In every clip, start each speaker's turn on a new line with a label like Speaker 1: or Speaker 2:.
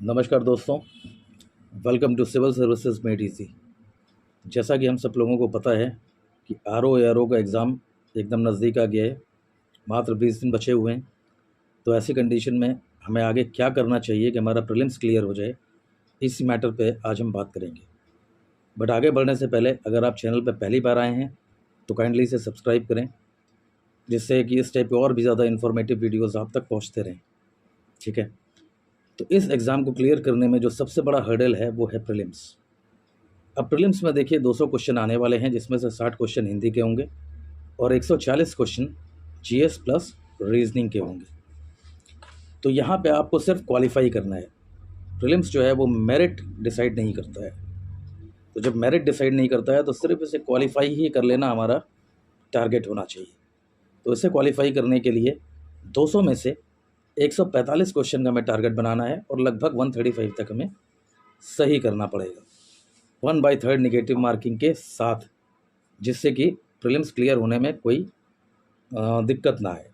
Speaker 1: नमस्कार दोस्तों, welcome to civil services made easy. जैसा कि हम सब लोगों को पता है कि आर ओ का एग्ज़ाम एकदम नज़दीक आ गया है। मात्र 20 दिन बचे हुए हैं। तो ऐसी कंडीशन में हमें आगे क्या करना चाहिए कि हमारा प्रीलिम्स क्लियर हो जाए, इस मैटर पे आज हम बात करेंगे। बट आगे बढ़ने से पहले अगर आप चैनल पर पहली बार आए हैं तो काइंडली इसे सब्सक्राइब करें, जिससे कि इस टाइप के और भी ज़्यादा इन्फॉर्मेटिव वीडियोज़ आप तक पहुँचते रहें। ठीक है, तो इस एग्ज़ाम को क्लियर करने में जो सबसे बड़ा हर्डल है वो है प्रीलिम्स। अब प्रीलिम्स में देखिए 200 क्वेश्चन आने वाले हैं, जिसमें से 60 क्वेश्चन हिंदी के होंगे और 140 क्वेश्चन जीएस प्लस रीजनिंग के होंगे। तो यहाँ पे आपको सिर्फ क्वालिफाई करना है। प्रीलिम्स जो है वो मेरिट डिसाइड नहीं करता है। तो जब मेरिट डिसाइड नहीं करता है तो सिर्फ इसे क्वालिफाई ही कर लेना हमारा टारगेट होना चाहिए। तो इसे क्वालिफाई करने के लिए 200 में से 145 क्वेश्चन का हमें टारगेट बनाना है और लगभग 135 तक हमें सही करना पड़ेगा 1/3 निगेटिव मार्किंग के साथ, जिससे कि प्रीलिम्स क्लियर होने में कोई दिक्कत ना आए।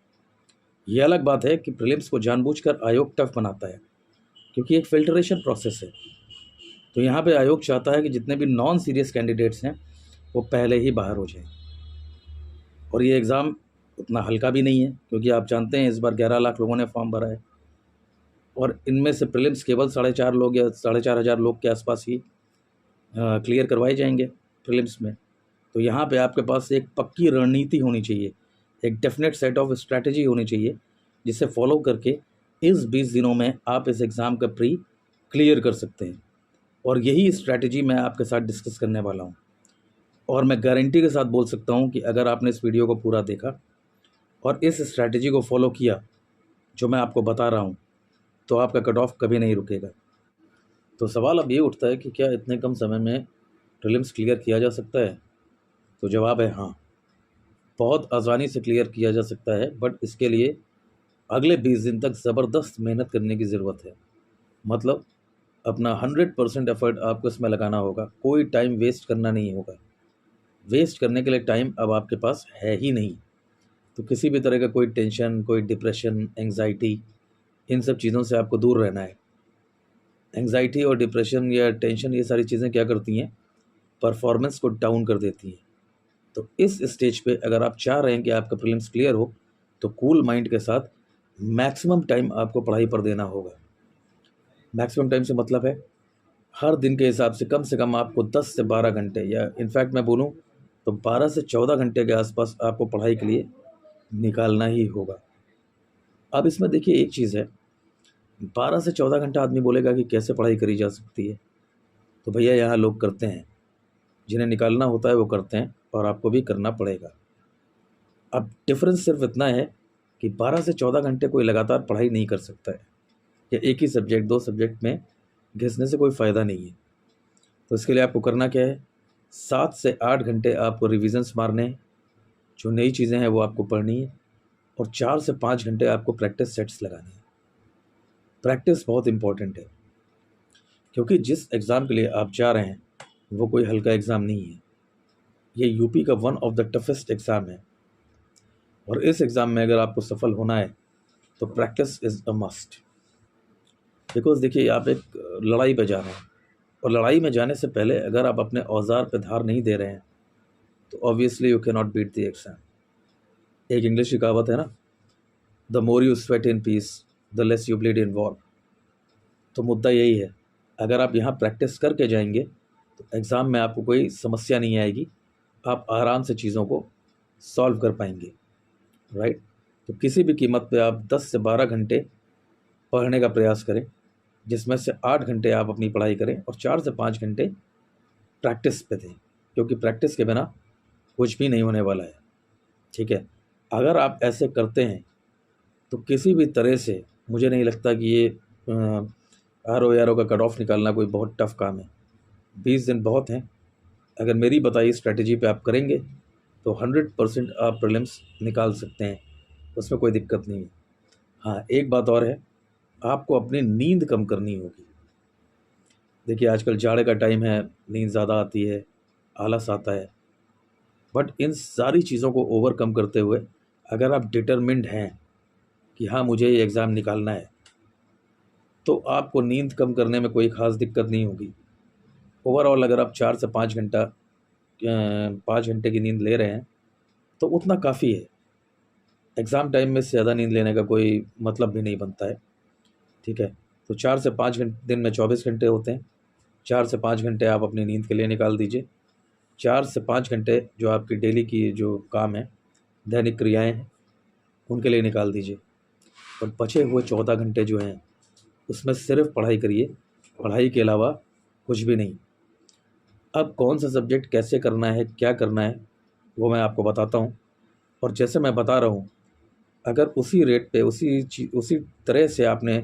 Speaker 1: ये अलग बात है कि प्रीलिम्स को जानबूझकर आयोग टफ बनाता है, क्योंकि एक फ़िल्टरेशन प्रोसेस है। तो यहाँ पे आयोग चाहता है कि जितने भी नॉन सीरियस कैंडिडेट्स हैं वो पहले ही बाहर हो जाएं। और ये एग्ज़ाम उतना हल्का भी नहीं है, क्योंकि आप जानते हैं इस बार 11 लाख लोगों ने फॉर्म भरा है और इनमें से प्रीलिम्स केवल 4.5 लोग या 4,500 लोग के आसपास ही क्लियर करवाए जाएंगे प्रीलिम्स में। तो यहाँ पे आपके पास एक पक्की रणनीति होनी चाहिए, एक डेफिनेट सेट ऑफ स्ट्रैटेजी होनी चाहिए, जिसे फॉलो करके इस 20 दिनों में आप इस एग्ज़ाम का प्री क्लियर कर सकते हैं। और यही स्ट्रैटेजी मैं आपके साथ डिस्कस करने वाला हूँ। और मैं गारंटी के साथ बोल सकता हूँ कि अगर आपने इस वीडियो को पूरा देखा और इस स्ट्रैटेजी को फॉलो किया जो मैं आपको बता रहा हूँ, तो आपका कट ऑफ कभी नहीं रुकेगा। तो सवाल अब ये उठता है कि क्या इतने कम समय में प्रीलिम्स क्लियर किया जा सकता है? तो जवाब है हाँ, बहुत आसानी से क्लियर किया जा सकता है, बट इसके लिए अगले 20 दिन तक ज़बरदस्त मेहनत करने की ज़रूरत है। मतलब अपना 100% एफर्ट आपको इसमें लगाना होगा, कोई टाइम वेस्ट करना नहीं होगा। वेस्ट करने के लिए टाइम अब आपके पास है ही नहीं। तो किसी भी तरह का कोई टेंशन, कोई डिप्रेशन, एंग्जाइटी, इन सब चीज़ों से आपको दूर रहना है। एंग्जाइटी और डिप्रेशन या टेंशन, ये सारी चीज़ें क्या करती हैं? परफॉर्मेंस को डाउन कर देती हैं। तो इस स्टेज पे अगर आप चाह रहे हैं कि आपका प्रीलिम्स क्लियर हो, तो कूल माइंड के साथ मैक्सिमम टाइम आपको पढ़ाई पर देना होगा। मैक्सिमम टाइम से मतलब है हर दिन के हिसाब से कम आपको 10 से 12 घंटे, या इनफैक्ट मैं बोलूँ तो 12 से 14 घंटे के आसपास आपको पढ़ाई के लिए निकालना ही होगा। अब इसमें देखिए एक चीज़ है, 12 से 14 घंटा आदमी बोलेगा कि कैसे पढ़ाई करी जा सकती है। तो भैया यहाँ लोग करते हैं, जिन्हें निकालना होता है वो करते हैं और आपको भी करना पड़ेगा। अब डिफरेंस सिर्फ इतना है कि 12 से 14 घंटे कोई लगातार पढ़ाई नहीं कर सकता है, या एक ही सब्जेक्ट 2 सब्जेक्ट में घिसने से कोई फ़ायदा नहीं है। तो इसके लिए आपको करना क्या है? 7 से 8 घंटे आपको रिविजन्स मारने हैं, जो नई चीज़ें हैं वो आपको पढ़नी है, और 4 से 5 घंटे आपको प्रैक्टिस सेट्स लगाने हैं। प्रैक्टिस बहुत इंपॉर्टेंट है, क्योंकि जिस एग्ज़ाम के लिए आप जा रहे हैं वो कोई हल्का एग्ज़ाम नहीं है। ये यूपी का one of the toughest exam है, और इस एग्ज़ाम में अगर आपको सफल होना है तो practice is a must. Because देखिए आप एक लड़ाई पे जा रहे हैं, और लड़ाई में जाने से पहले अगर आप अपने औज़ार पे धार नहीं दे रहे हैं तो obviously you can not beat the exam. एक इंग्लिश की कहावत है ना, the more you sweat in peace the less you bleed in war. तो मुद्दा यही है, अगर आप यहाँ प्रैक्टिस करके जाएंगे तो एग्ज़ाम में आपको कोई समस्या नहीं आएगी, आप आराम से चीज़ों को सॉल्व कर पाएंगे, राइट। तो किसी भी कीमत पे आप 10 से 12 घंटे पढ़ने का प्रयास करें, जिसमें से 8 घंटे आप अपनी पढ़ाई करें और 4 से 5 घंटे प्रैक्टिस पे दें, क्योंकि प्रैक्टिस के बिना कुछ भी नहीं होने वाला है। ठीक है, अगर आप ऐसे करते हैं तो किसी भी तरह से मुझे नहीं लगता कि ये आर ओ का कट ऑफ निकालना कोई बहुत टफ काम है। 20 दिन बहुत हैं। अगर मेरी बताई स्ट्रैटेजी पे आप करेंगे तो 100% आप प्रीलिम्स निकाल सकते हैं, उसमें कोई दिक्कत नहीं है। हाँ, एक बात और है, आपको अपनी नींद कम करनी होगी। देखिए आजकल जाड़े का टाइम है, नींद ज़्यादा आती है, आलस आता है, बट इन सारी चीज़ों को ओवरकम करते हुए अगर आप डिटरमिन्ड हैं कि हाँ मुझे ये एग्ज़ाम निकालना है, तो आपको नींद कम करने में कोई ख़ास दिक्कत नहीं होगी। ओवरऑल अगर आप 4 से 5 घंटा 5 घंटे की नींद ले रहे हैं तो उतना काफ़ी है। एग्ज़ाम टाइम में से ज़्यादा नींद लेने का कोई मतलब भी नहीं बनता है, ठीक है। तो 4 से 5 घंटे, दिन में 24 घंटे होते हैं, 4 से 5 घंटे आप अपनी नींद के लिए निकाल दीजिए। 4 से 5 घंटे जो आपकी डेली की जो काम है, दैनिक क्रियाएँ हैं, उनके लिए निकाल दीजिए। और बचे हुए 14 घंटे जो हैं उसमें सिर्फ पढ़ाई करिए, पढ़ाई के अलावा कुछ भी नहीं। अब कौन सा सब्जेक्ट कैसे करना है, क्या करना है, वो मैं आपको बताता हूँ। और जैसे मैं बता रहा हूँ, अगर उसी रेट पे उसी तरह से आपने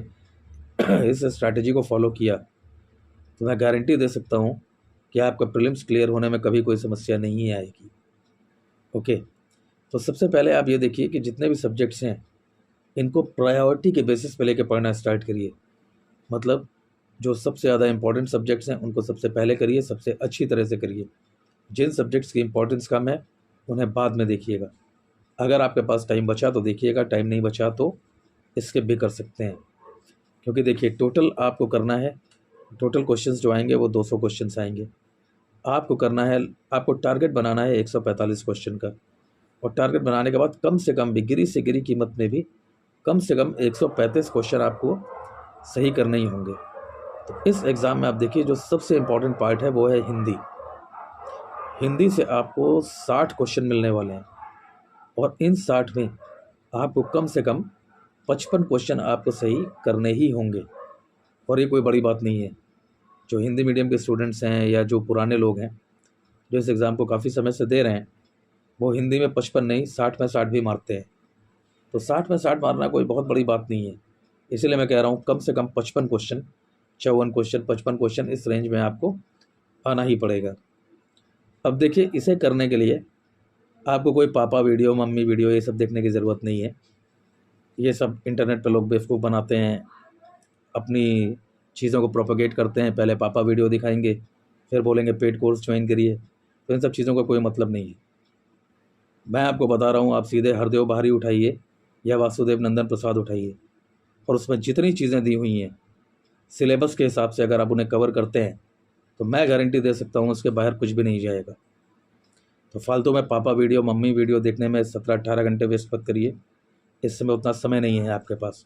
Speaker 1: इस स्ट्रैटेजी को फॉलो किया तो मैं गारंटी दे सकता हूँ कि आपका प्रीलिम्स क्लियर होने में कभी कोई समस्या नहीं आएगी। ओके, तो सबसे पहले आप ये देखिए कि जितने भी सब्जेक्ट्स हैं इनको प्रायोरिटी के बेसिस पे लेके पढ़ना स्टार्ट करिए। मतलब जो सबसे ज़्यादा इंपॉर्टेंट सब्जेक्ट्स हैं उनको सबसे पहले करिए, सबसे अच्छी तरह से करिए। जिन सब्जेक्ट्स की इंपॉर्टेंस कम है उन्हें बाद में देखिएगा। अगर आपके पास टाइम बचा तो देखिएगा, टाइम नहीं बचा तो स्किप भी कर सकते हैं। क्योंकि देखिए टोटल आपको करना है, टोटल क्वेश्चंस जो आएंगे वो 200 क्वेश्चंस आएंगे। आपको करना है, आपको टारगेट बनाना है 145 क्वेश्चन का। और टारगेट बनाने के बाद कम से कम भी गिरी से गिरी कीमत में भी कम से कम 135 क्वेश्चन आपको सही करने ही होंगे। तो इस एग्ज़ाम में आप देखिए जो सबसे इम्पॉर्टेंट पार्ट है वो है हिंदी। हिंदी से आपको 60 क्वेश्चन मिलने वाले हैं और इन 60 में आपको कम से कम 55 क्वेश्चन आपको सही करने ही होंगे। और ये कोई बड़ी बात नहीं है। जो हिंदी मीडियम के स्टूडेंट्स हैं या जो पुराने लोग हैं जो इस एग्ज़ाम को काफ़ी समय से दे रहे हैं, वो हिंदी में 55 नहीं 60 में 60 भी मारते हैं। तो 60 में 60 मारना कोई बहुत बड़ी बात नहीं है। इसीलिए मैं कह रहा हूँ कम से कम 55 क्वेश्चन, 54 क्वेश्चन, 55 क्वेश्चन इस रेंज में आपको आना ही पड़ेगा। अब देखिए इसे करने के लिए आपको कोई पापा वीडियो, मम्मी वीडियो ये सब देखने की ज़रूरत नहीं है। ये सब इंटरनेट पे लोग बेवकूफ़ बनाते हैं, अपनी चीज़ों को प्रोपेगेट करते हैं। पहले पापा वीडियो दिखाएंगे, फिर बोलेंगे पेड कोर्स ज्वाइन करिए। तो इन सब चीज़ों का कोई मतलब नहीं है। मैं आपको बता रहा हूँ, आप सीधे हरदेव बाहरी उठाइए या वासुदेव नंदन प्रसाद उठाइए और उसमें जितनी चीज़ें दी हुई हैं सिलेबस के हिसाब से अगर आप उन्हें कवर करते हैं तो मैं गारंटी दे सकता हूँ उसके बाहर कुछ भी नहीं जाएगा। तो फालतू में पापा वीडियो, मम्मी वीडियो देखने में 17-18 घंटे वेस्ट मत करिए। इस समय उतना समय नहीं है आपके पास,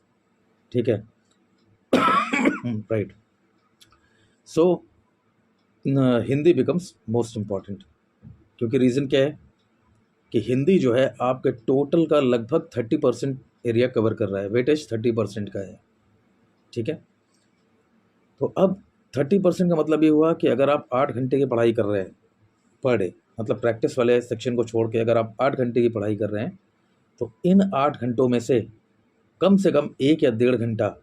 Speaker 1: ठीक है। राइट। सो हिंदी बिकम्स मोस्ट इम्पॉर्टेंट। क्योंकि रीज़न क्या है कि हिंदी जो है आपके टोटल का लगभग 30% एरिया कवर कर रहा है, वेटेज 30% का है, ठीक है। तो अब 30% का मतलब ये हुआ कि अगर आप 8 घंटे की पढ़ाई कर रहे हैं पर डे, मतलब प्रैक्टिस वाले सेक्शन को छोड़ के अगर आप 8 घंटे की पढ़ाई कर रहे हैं तो इन 8 घंटों में से कम 1 या 1.5 घंटा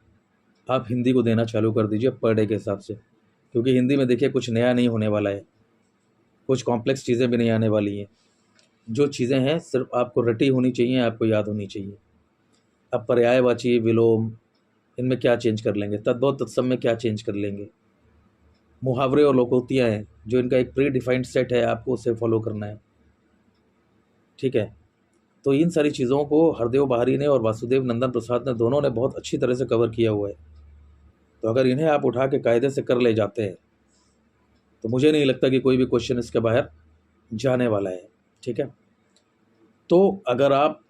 Speaker 1: आप हिंदी को देना चालू कर दीजिए पर डे के हिसाब से। क्योंकि हिंदी में देखिए कुछ नया नहीं होने वाला है, कुछ कॉम्प्लेक्स चीज़ें भी नहीं आने वाली हैं। जो चीज़ें हैं सिर्फ आपको रटी होनी चाहिए, आपको याद होनी चाहिए। अब पर्यायवाची, विलोम, इनमें क्या चेंज कर लेंगे, तद्भव तत्सम में क्या चेंज कर लेंगे, मुहावरे और लोकोक्तियाँ हैं जो इनका एक प्री डिफाइंड सेट है, आपको उसे फॉलो करना है, ठीक है। तो इन सारी चीज़ों को हरदेव बाहरी ने और वासुदेव नंदन प्रसाद ने दोनों ने बहुत अच्छी तरह से कवर किया हुआ है। तो अगर इन्हें आप उठा के कायदे से कर ले जाते हैं तो मुझे नहीं लगता कि कोई भी क्वेश्चन इसके बाहर जाने वाला है, ठीक है। तो अगर आप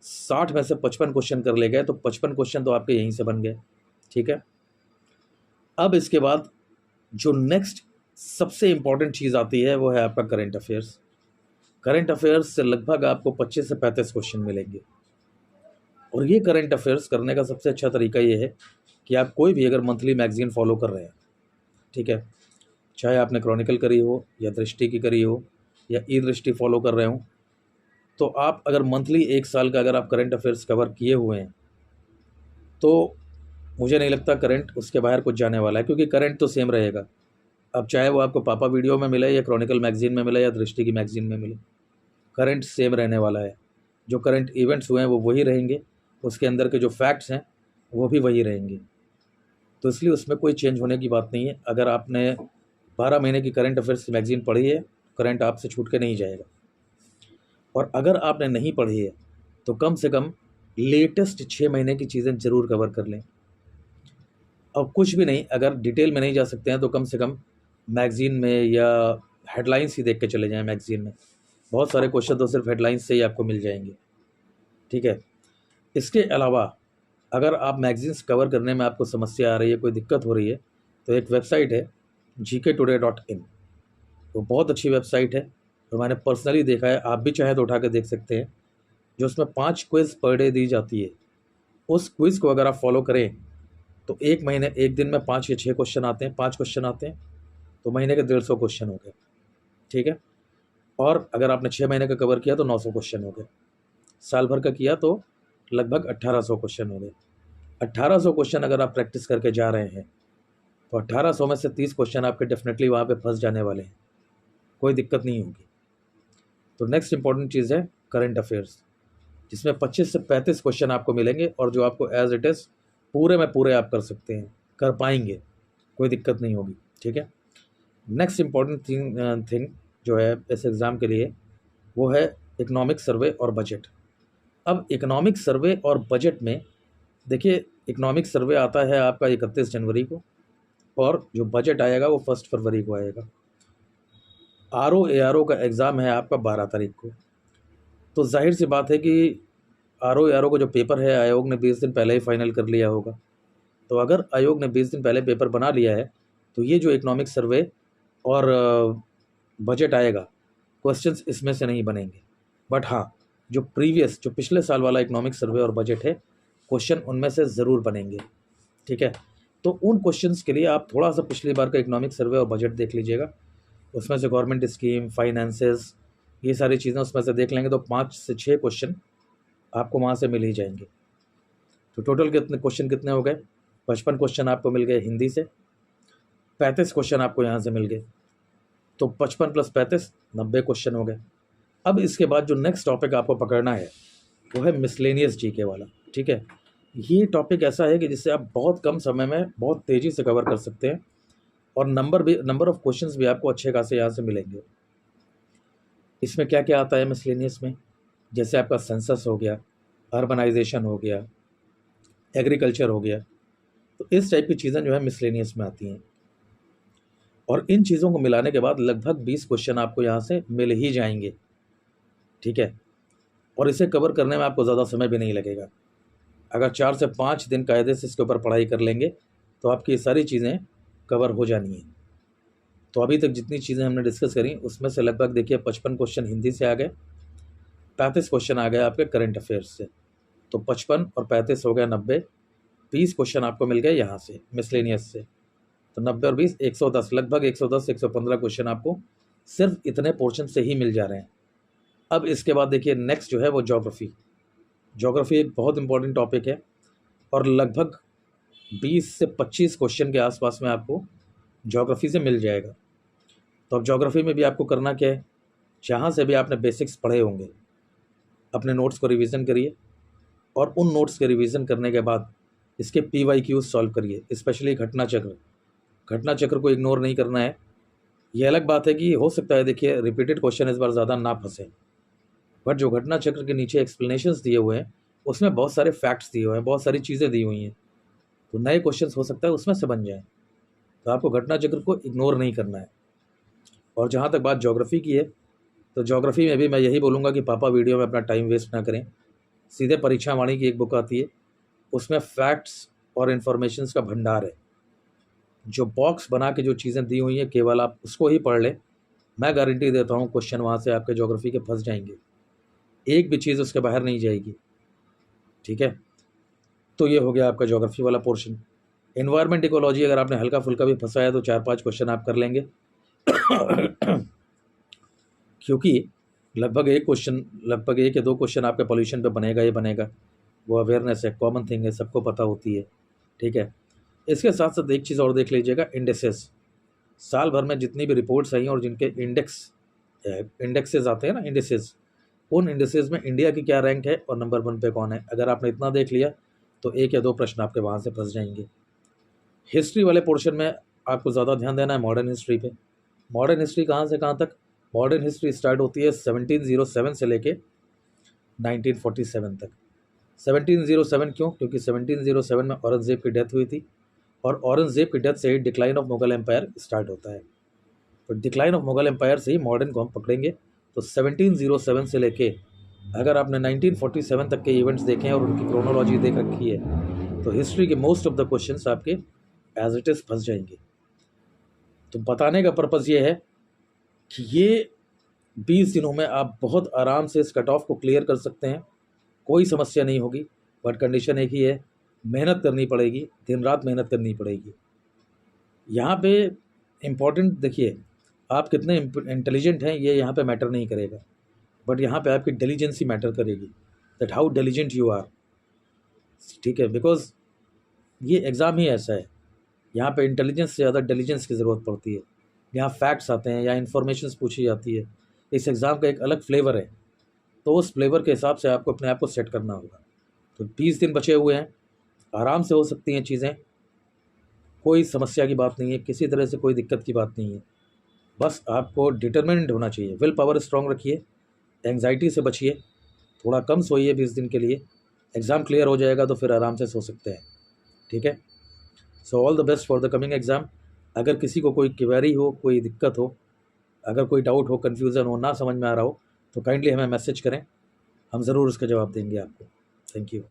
Speaker 1: 60 में से 55 क्वेश्चन कर ले गए तो 55 क्वेश्चन तो आपके यहीं से बन गए, ठीक है। अब इसके बाद जो नेक्स्ट सबसे इम्पॉर्टेंट चीज़ आती है वो है आपका करंट अफेयर्स। करंट अफेयर्स से लगभग आपको 25 से 35 क्वेश्चन मिलेंगे। और ये करंट अफेयर्स करने का सबसे अच्छा तरीका ये है कि आप कोई भी अगर मंथली मैगजीन फॉलो कर रहे हैं, ठीक है, चाहे आपने क्रॉनिकल करी हो या दृष्टि की करी हो या ई दृष्टि फॉलो कर रहे हो, तो आप अगर मंथली 1 साल का अगर आप करंट अफेयर्स कवर किए हुए हैं तो मुझे नहीं लगता करंट उसके बाहर कुछ जाने वाला है। क्योंकि करंट तो सेम रहेगा, अब चाहे वो आपको पापा वीडियो में मिले या क्रॉनिकल मैगजीन में मिले या दृष्टि की मैगजीन में मिले, करंट सेम रहने वाला है। जो करंट इवेंट्स हुए हैं वो वही रहेंगे, उसके अंदर के जो फैक्ट्स हैं वो भी वही रहेंगे। तो इसलिए उसमें कोई चेंज होने की बात नहीं है। अगर आपने 12 महीने की करंट अफेयर्स की मैगजीन पढ़ी है, करंट आपसे छूट के नहीं जाएगा। और अगर आपने नहीं पढ़ी है तो कम से कम लेटेस्ट 6 महीने की चीज़ें ज़रूर कवर कर लें। और कुछ भी नहीं, अगर डिटेल में नहीं जा सकते हैं तो कम से कम मैगज़ीन में या हेडलाइंस ही देख के चले जाएँ। मैगज़ीन में बहुत सारे क्वेश्चन तो सिर्फ हेडलाइंस से ही आपको मिल जाएंगे, ठीक है। इसके अलावा अगर आप मैगज़ीन्स कवर करने में आपको समस्या आ रही है, कोई दिक्कत हो रही है, तो एक वेबसाइट है gktoday.in। वो बहुत अच्छी वेबसाइट है और मैंने पर्सनली देखा है, आप भी चाहे तो उठा के देख सकते हैं। जो उसमें 5 क्विज़ पर डे दी जाती है, उस क्विज़ को अगर आप फॉलो करें तो एक दिन में 5 या 6 क्वेश्चन आते हैं, 5 क्वेश्चन आते हैं, तो महीने के 150 क्वेश्चन हो गए, ठीक है। और अगर आपने 6 महीने का कवर किया तो 900 क्वेश्चन हो गए, साल भर का किया तो लगभग 1800 क्वेश्चन हो गए। 1800 क्वेश्चन अगर आप प्रैक्टिस करके जा रहे हैं तो 1800 में से 30 क्वेश्चन आपके डेफिनेटली वहाँ पे फंस जाने वाले हैं, कोई दिक्कत नहीं होगी। तो नेक्स्ट इंपॉर्टेंट चीज़ है करंट अफेयर्स, जिसमें 25 से 35 क्वेश्चन आपको मिलेंगे और जो आपको एज इट इज़ पूरे में पूरे आप कर सकते हैं, कर पाएंगे, कोई दिक्कत नहीं होगी, ठीक है। नेक्स्ट इम्पॉर्टेंट थिंग जो है इस एग्ज़ाम के लिए वो है इकोनॉमिक सर्वे और बजट। अब इकोनॉमिक सर्वे और बजट में देखिए, इकोनॉमिक सर्वे आता है आपका 31 जनवरी को और जो बजट आएगा वो 1 फरवरी को आएगा। RO ARO का एग्ज़ाम है आपका 12 तारीख को। तो जाहिर सी बात है कि RO ARO का जो पेपर है आयोग ने 20 दिन पहले ही फाइनल कर लिया होगा। तो अगर आयोग ने 20 दिन पहले पेपर बना लिया है तो ये जो इकोनॉमिक सर्वे और बजट आएगा, क्वेश्चंस इसमें से नहीं बनेंगे। बट हाँ, जो पिछले साल वाला इकोनॉमिक सर्वे और बजट है, क्वेश्चन उनमें से ज़रूर बनेंगे, ठीक है। तो उन क्वेश्चंस के लिए आप थोड़ा सा पिछली बार का इकोनॉमिक सर्वे और बजट देख लीजिएगा, उसमें से गवर्नमेंट स्कीम, फाइनेंसेस, ये सारी चीज़ें उसमें से देख लेंगे तो 5 से 6 क्वेश्चन आपको वहाँ से मिल ही जाएंगे। तो टोटल कितने हो गए? 55 क्वेश्चन आपको मिल गए हिंदी से, 35 क्वेश्चन आपको यहाँ से मिल गए, तो 55 + 35 90 क्वेश्चन हो गए। अब इसके बाद जो नेक्स्ट टॉपिक आपको पकड़ना है वो है मिसलेनियस जीके वाला, ठीक है। ये टॉपिक ऐसा है कि जिससे आप बहुत कम समय में बहुत तेज़ी से कवर कर सकते हैं और नंबर ऑफ क्वेश्चंस भी आपको अच्छे खासे यहाँ से मिलेंगे। इसमें क्या क्या आता है मिसलेनियस में? जैसे आपका सेंसस हो गया, अर्बनाइजेशन हो गया, एग्रीकल्चर हो गया, तो इस टाइप की चीज़ें जो है मिसलेनियस में आती हैं और इन चीज़ों को मिलाने के बाद लगभग 20 क्वेश्चन आपको यहाँ से मिल ही जाएंगे, ठीक है। और इसे कवर करने में आपको ज़्यादा समय भी नहीं लगेगा। अगर 4 से 5 दिन कायदे से इसके ऊपर पढ़ाई कर लेंगे तो आपकी ये सारी चीज़ें कवर हो जानी हैं। तो अभी तक जितनी चीज़ें हमने डिस्कस करी उसमें से लगभग देखिए 55 क्वेश्चन हिंदी से आ गए, 35 क्वेश्चन आ गए आपके करंट अफेयर्स से, तो 55 और 35 हो गया 90, 20 क्वेश्चन आपको मिल गए यहाँ से मिसलेनियस से, तो 90 और 20 110, लगभग 110-115 क्वेश्चन आपको सिर्फ इतने पोर्शन से ही मिल जा रहे हैं। अब इसके बाद देखिए नेक्स्ट जो है वो ज्योग्राफी एक बहुत इंपॉर्टेंट टॉपिक है और लगभग 20 से 25 क्वेश्चन के आसपास में आपको ज्योग्राफी से मिल जाएगा। तो अब ज्योग्राफी में भी आपको करना क्या है, जहाँ से भी आपने बेसिक्स पढ़े होंगे अपने नोट्स को रिवीजन करिए और उन नोट्स के रिवीजन करने के बाद इसके PYQ सॉल्व करिए, स्पेशली घटना चक्र को इग्नोर नहीं करना है। ये अलग बात है कि हो सकता है देखिए रिपीटेड क्वेश्चन इस बार ज़्यादा ना फंसे, बट जो घटना चक्र के नीचे एक्सप्लेनेशंस दिए हुए हैं उसमें बहुत सारे फैक्ट्स दिए हुए हैं, बहुत सारी चीज़ें दी हुई हैं, तो नए क्वेश्चंस हो सकता है उसमें से बन जाएं। तो आपको घटना चक्र को इग्नोर नहीं करना है। और जहाँ तक बात ज्योग्राफी की है, तो ज्योग्राफी में भी मैं यही बोलूँगा कि पापा वीडियो में अपना टाइम वेस्ट ना करें, सीधे परीक्षा वाणी की एक बुक आती है, उसमें फैक्ट्स और इन्फॉर्मेशंस का भंडार है। जो बॉक्स बना के जो चीज़ें दी हुई हैं केवल आप उसको ही पढ़ लें, मैं गारंटी देता हूँ क्वेश्चन वहाँ से आपके ज्योग्राफी के फंस जाएंगे, एक भी चीज़ उसके बाहर नहीं जाएगी, ठीक है। तो ये हो गया आपका ज्योग्राफी वाला पोर्शन। एनवायरनमेंट इकोलॉजी अगर आपने हल्का फुल्का भी फंसा है तो 4-5 क्वेश्चन आप कर लेंगे क्योंकि लगभग एक या दो क्वेश्चन आपके पॉल्यूशन पे बनेगा ही बनेगा, वो अवेयरनेस है, कॉमन थिंग है, सबको पता होती है, ठीक है। इसके साथ साथ एक चीज़ और देख लीजिएगा, इंडेक्सेस। साल भर में जितनी भी रिपोर्ट्स आई और जिनके इंडेक्सेस आते हैं ना, इंडेक्सेस, उन इंडेक्सेस में इंडिया की क्या रैंक है और नंबर 1 पे कौन है, अगर आपने इतना देख लिया तो 1 या 2 प्रश्न आपके वहाँ से फंस जाएंगे। हिस्ट्री वाले पोर्शन में आपको ज़्यादा ध्यान देना है मॉडर्न हिस्ट्री पे। मॉडर्न हिस्ट्री कहाँ से कहाँ तक? मॉडर्न हिस्ट्री स्टार्ट होती है 1707 से लेके 1947 तक। 1707 क्यों? क्योंकि 1707 में औरंगज़ेब की डेथ हुई थी और औरंगज़ेब की डेथ से ही decline of Mughal empire start होता है। तो डिक्लाइन ऑफ मुगल एम्पायर से ही मॉडर्न को हम पकड़ेंगे। तो 1707 से लेके अगर आपने 1947 तक के इवेंट्स देखे हैं और उनकी क्रोनोलॉजी देख रखी है तो हिस्ट्री के मोस्ट ऑफ द क्वेश्चंस आपके एज इट इज़ फंस जाएंगे। तो बताने का पर्पज़ ये है कि ये 20 दिनों में आप बहुत आराम से इस कट ऑफ को क्लियर कर सकते हैं, कोई समस्या नहीं होगी। बट कंडीशन एक ही है, मेहनत करनी पड़ेगी, दिन रात मेहनत करनी पड़ेगी। यहाँ पे इम्पॉर्टेंट देखिए, आप कितने इंटेलिजेंट हैं ये यहाँ पे मैटर नहीं करेगा, बट यहाँ पे आपकी डिलीजेंसी मैटर करेगी, that how diligent you are. ठीक है, बिकॉज ये एग्ज़ाम ही ऐसा है, यहाँ पे इंटेलिजेंस से ज़्यादा डिलीजेंस की ज़रूरत पड़ती है। यहाँ फैक्ट्स आते हैं या इन्फॉर्मेशन पूछी जाती है, इस एग्ज़ाम का एक अलग फ्लेवर है, तो उस फ्लेवर के हिसाब से आपको अपने आप को सेट करना होगा। तो 20 दिन बचे हुए हैं, आराम से हो सकती हैं चीज़ें, कोई समस्या की बात नहीं है, किसी तरह से कोई दिक्कत की बात नहीं है। बस आपको डिटरमिनेंट होना चाहिए, विल पावर स्ट्रॉन्ग रखिए, एंग्जाइटी से बचिए, थोड़ा कम सोइए 20 दिन के लिए। एग्ज़ाम क्लियर हो जाएगा तो फिर आराम से सो सकते हैं। ठीक है, so all the best for the coming exam. अगर किसी को कोई क्वेरी हो, कोई दिक्कत हो, अगर कोई डाउट हो, कन्फ्यूज़न हो, ना समझ में आ रहा हो, तो काइंडली हमें मैसेज करें, हम ज़रूर उसका जवाब देंगे आपको। Thank you.